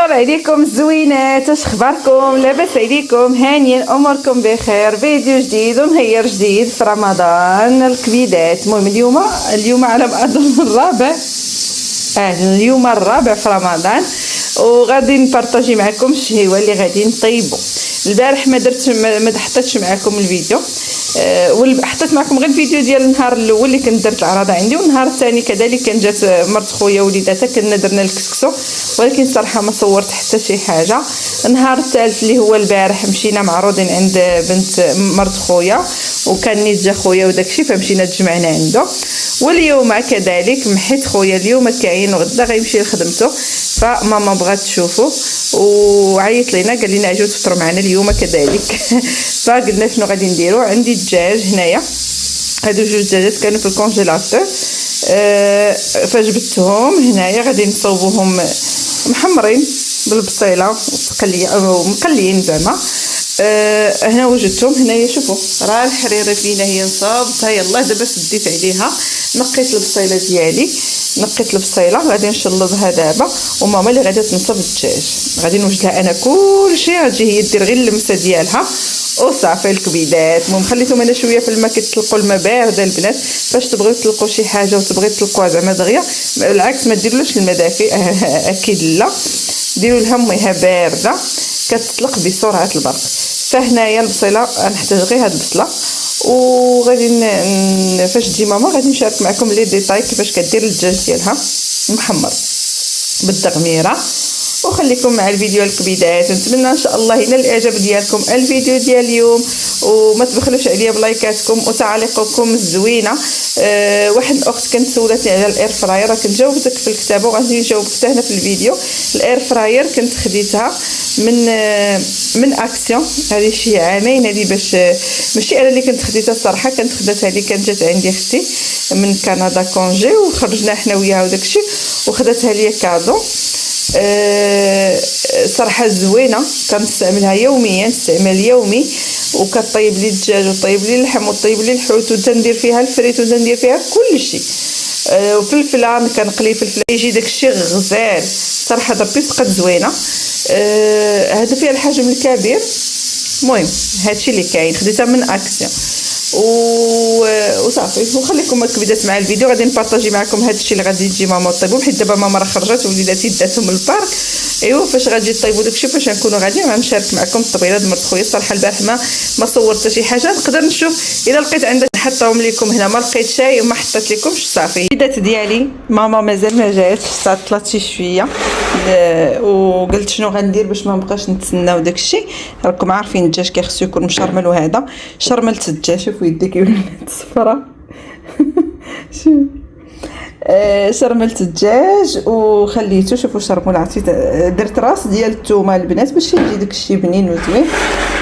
بونجور عليكم الزوينات، اش اخباركم؟ لاباس عليكم؟ هانيين اموركم بخير؟ فيديو جديد ونهير جديد في رمضان الكبيدات. المهم اليوم على ما اظن الرابع، اليوم الرابع في رمضان، وغادي نبارطاجي معكم الشهيوه اللي غادي نطيبو. البارح ما حطيتش معكم الفيديو، حطيت معكم غير الفيديو ديال النهار الاول اللي كنت درت العراضه عندي، والنهار الثاني كذلك كان جات مرت خويا وليداتها كنا درنا الكسكسو، ولكن صراحه ما صورت حتى شي حاجه. النهار الثالث اللي هو البارح مشينا معروضين عند بنت مرت خويا، وكان نيت جا خويا وداكشي فمشينا تجمعنا عنده. واليوم كذلك محيت خويا اليوم كاين وغدا غيمشي لخدمته، فماما بغات تشوفو وعيط لينا قال لنا اجيو تفطروا معنا اليوم كذلك. فقلنا شنو غادي نديرو. عندي الدجاج هنايا، هادو جوج دجاجات كانوا في الكونجيلاتور، فجبتهم هنايا غادي نصوبوهم محمرين بالبصيله مقليين زعما. هنا وجدتهم هنايا، شوفوا راه الحريره فينا هي نصابتها. يلا دابا سديت عليها، نقيت البصيله ديالي، نقيت البصيله غادي نشلضها دابا، وماما اللي غادي تنصب الدجاج غادي نوجد لها انا كلشي. غتجي هي دير غير اللمسه ديالها وصافي الكبيدات. المهم خليتهم انا شويه في الماء كيتطلقوا الماء بارده البنات، باش تبغيو تطلقوا شي حاجه وتبغيو تطلقوها زعما دغيا، بالعكس ما ديرلوش الماء دافي اكيد لا، ديروا لها ميها بارده كتطلق بسرعه البرق. فهنايا البصيله نحتاج غير هاد البصله، وغادي فاش تجي ماما غادي نشارك معكم لي ديتاي كيفاش كدير الدجاج ديالها محمر بالتغميره. وخليكم مع الفيديو الكبيدات. نتمنى ان شاء الله الى الاعجاب ديالكم الفيديو ديال اليوم، وما تبخلوش عليا بلايكاتكم وتعليقكم الزوينه. واحد الاخت كانت سولتني على الاير فراير، كنت جاوبتك في الكتابه وغادي نجاوبك حتى هنا في الفيديو. الاير فراير كنت خديتها من اكسيون هذه شي عامين هذه، باش ماشي انا اللي كنت خديتها الصراحه، كانت خداتها لي، كانت جات عندي اختي من كندا كونجي وخرجنا حنا وياها وداكشي وخداتها لي كادو. صراحه زوينه، كنستعملها يوميا استعمال يومي، وكطيب لي الدجاج وطيب لي اللحم وطيب لي الحوت، وتندير فيها الفريت وتندير فيها كل شيء. وفلفله كنقلي فلفله يجي داكشي غزال صراحه، ربي تبقى زوينه. هذا فيها الحجم الكبير. المهم هادشي اللي كاين، خديتها من اكسيون وصافي. وخليكم الكبيدات مع الفيديو، غادي نبارطاجي معكم هادشي اللي غادي تجي ماما طيبو، حيت دابا ماما راه خرجت ووليداتي داتهم للبارك. ايوا فاش غادي طيبوا داكشي فاش غنكونوا غاديين غنشارك معكم الطبيله د مرت خويا. الصراحه البارح ما صورت شي حاجه، نقدر نشوف الا لقيت عندك نحطهم لكم هنا. ما لقيت شي وما حطيت لكمش صافي. الوليدات ديالي ماما مازال ما جاتش، طلعت شي شويه، وقلت شنو غندير باش ما نبقاش نتسناو داكشي. راكم عارفين الدجاج كيخصو يكون مشرمل، وهذا شرملت الدجاج. شوفوا يدي كيولات صفرا. شرملت الدجاج وخليته، شوفوا شرمول، عرفتي درت راس ديال الثومه البنات باش يجي داكشي بنين وزوين.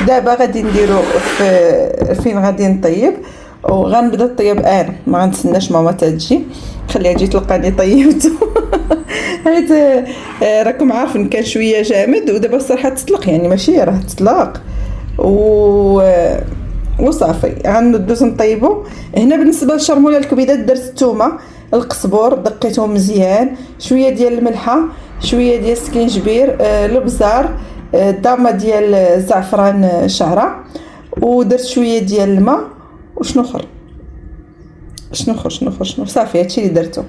دابا غادي نديرو فين غادي نطيب، وغنبدا الطياب انا، ما غنتسناش ماما تجي، خليها تجي تلقاني طيبته. حيت راكم عارفين كان شويه جامد، ودابا الصراحه تطلق يعني ماشي راه تطلق وصافي. غندوز نطيبو. هنا بالنسبه للشرموله الكبيدات درت الثومه القزبور دقيتهم مزيان، شويه ديال الملحه، شويه ديال السكينجبير، الابزار، دامه ديال الزعفران شعره، ودرت شويه ديال الماء. وشنو اخر صافي هادشي اللي درتو.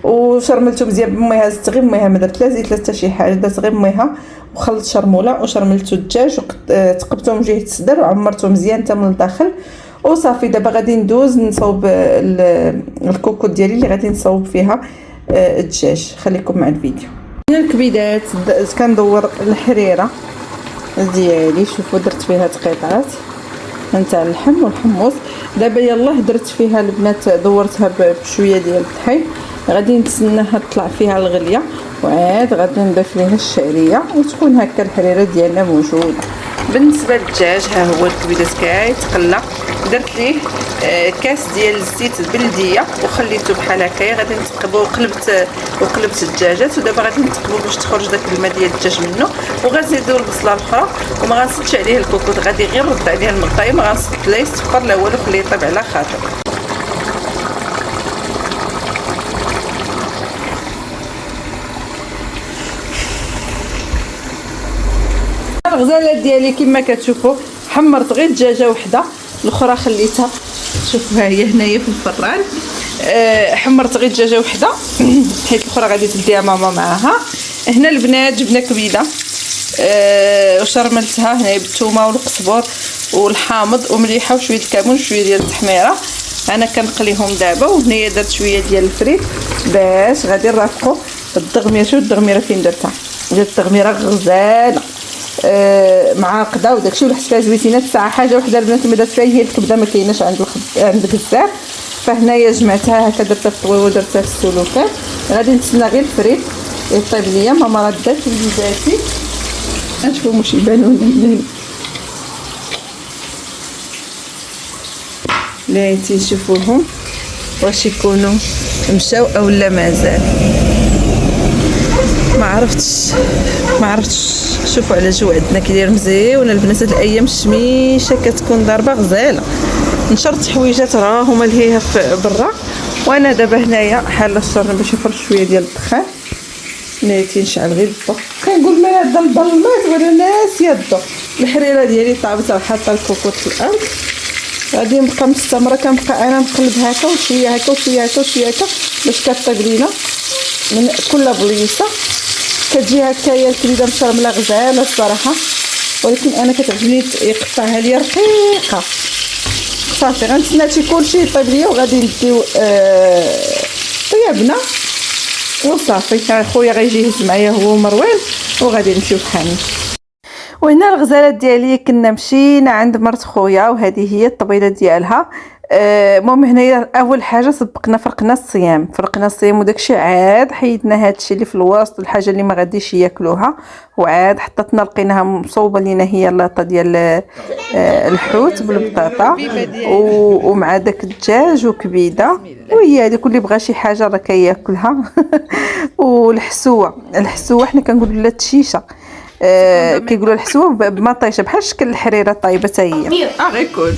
وشرملته مزيان بميها، زدت غير ميها، ما درت لا زيت لا حتى شي حاجه، درت غير ميها وخلطت شرموله وشرملتو الدجاج وتقبته من جهه الصدر وعمرته مزيان حتى من الداخل وصافي. دابا غادي ندوز نصوب الكوكوط ديالي اللي غادي نصوب فيها الدجاج. خليكم مع الفيديو. هنا الكبيدات كندور الحريره ديالي، شوفوا درت فيها قطعات نتاع اللحم والحمص. دابا يلاه درت فيها البنات، دورتها بشويه ديال الطحين، غادي نتسناها تطلع فيها الغليه، وعاد غادي نضيف ليها الشعريه وتكون هكا الحريره ديالنا موجوده. بالنسبه للدجاج ها هو الكبيدات كيتقلى، درت ليه كاس ديال الزيت البلديه وخليته بحال هكايا. غادي نتقبو وقلبت الدجاجات، ودابا غادي نتقبو باش تخرج داك الماء ديال الدجاج منه. وغنزيدو البصله الاخرى وما غنصدش عليه الكوكوط، غادي غير نرد عليه المغطايه، ما غنصد لا يصفر لا والو، خليه يطيب على خاطر. الغزالات ديالي كما كتشوفوا حمرت غير دجاجه وحده، الاخرى خليتها. شوفوا ها هي هنايا في الفران. حمرت غير دجاجه وحده حيت الاخرى غادي تديها ماما معاها. هنا البنات جبنه كبيده وشرملتها هنايا بالثومه والقزبر والحامض ومليحه وشويه الكمون وشويه ديال التحميره. انا كنقليهم دابا. وهنايا درت شويه ديال الفريك باش غادي نرافقوا الدغميره. شوف الدغميره فين درتها، درت الدغميره غزاله معاقده وداكشي ولحت فيها زويتينات. ساعه حاجه وحده البنات اللي درت فيها هي الكبده، ما كايناش عند الجزار، فهنايا جمعتها هكا درتها في الطويوه ودرتها في السلوفان. غادي نتسنى غير الفريك يطيب ليا. ماما راه دات وليداتي نشوفوا واش يبانوا لنا. لا تيشوفوهم واش يكونوا مشاو او لا مازال، ما عرفتش. شوفوا على جو عندنا كيدير مزيون البنات. هاد الايام الشميشه كتكون ضاربه غزاله. نشرت حويجات راه هما لهيها في برا، وانا دابا هنايا حاله الشر باش نفرش شويه ديال الدخان. نيتي نشعل غير الضو. كنقول من هاد الظلمات وانا ناسيه الضو. الحريره ديالي طابت وحاطه الكوكوط في الارض. غادي نبقى مستمره كنبقى انا نقلب هكا وشويه هكا وشويه هكا وشويه هكا باش كطيب لينا من كل بليصه. كتجي هكايا الكبده مشرمله غزاله الصراحه، ولكن انا كتعجبني يقطعها ليا رقيقه. صافي غنتسنى هادشي كلشي يطيب ليا وغادي نديو طيابنا وصافي. خويا غيجي يهز معايا هو ومروان وغادي نمشيو فحالنا. وهنا الغزالات ديالي كنا مشينا عند مرت خويا وهذه هي الطبيله ديالها. المهم هنايا اول حاجه فرقنا الصيام وداكشي عاد حيدنا هادشي اللي في الوسط الحاجه اللي ما غاديش ياكلوها، وعاد حطتنا لقيناها مصوبه لينا هي اللاطه ديال الحوت بالبطاطا ومع داك الدجاج وكبيده. وهي هذيك اللي بغى شي حاجه راه كياكلها. والحسوه حنا كنقولوا لا التشيشه، كيقولوا الحسوه بمطيشه بحال شكل الحريره طايبه حتى هي. غير كل.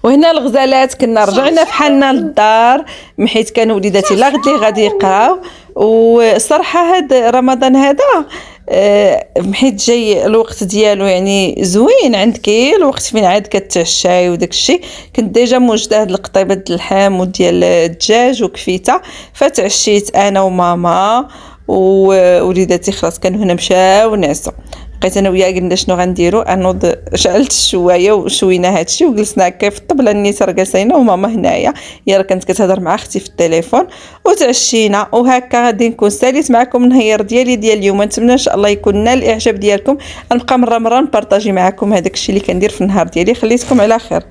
وهنا الغزالات كنا رجعنا فحالنا للدار حيت كانوا وليداتي لا غادي يقراو. والصراحه هاد رمضان هذا حيت جاي الوقت ديالو يعني زوين، عندك الوقت فين عاد كتعشاي وداكشي. كنت ديجا موجده هاد القطيبات ديال اللحم وديال الدجاج وكفيته، فتعشيت انا وماما ووليداتي خلاص كانوا هنا مشاو نعسوا. بقيت انا وياه قلنا شنو غنديروا. انوض شعلت الشوايه وشوينا هادشي وجلسنا هكا في الطبله. النساء جالسينا وماما هنايا هي راه كانت كتهضر مع اختي في التليفون وتعشينا. وهكا غادي نكون ساليت معكم النهار ديالي ديال اليوم. نتمنى ان شاء الله يكون نال الاعجاب ديالكم. غنبقى مره نبارطاجي معكم هذاك الشيء اللي كندير في النهار ديالي. خليتكم على خير.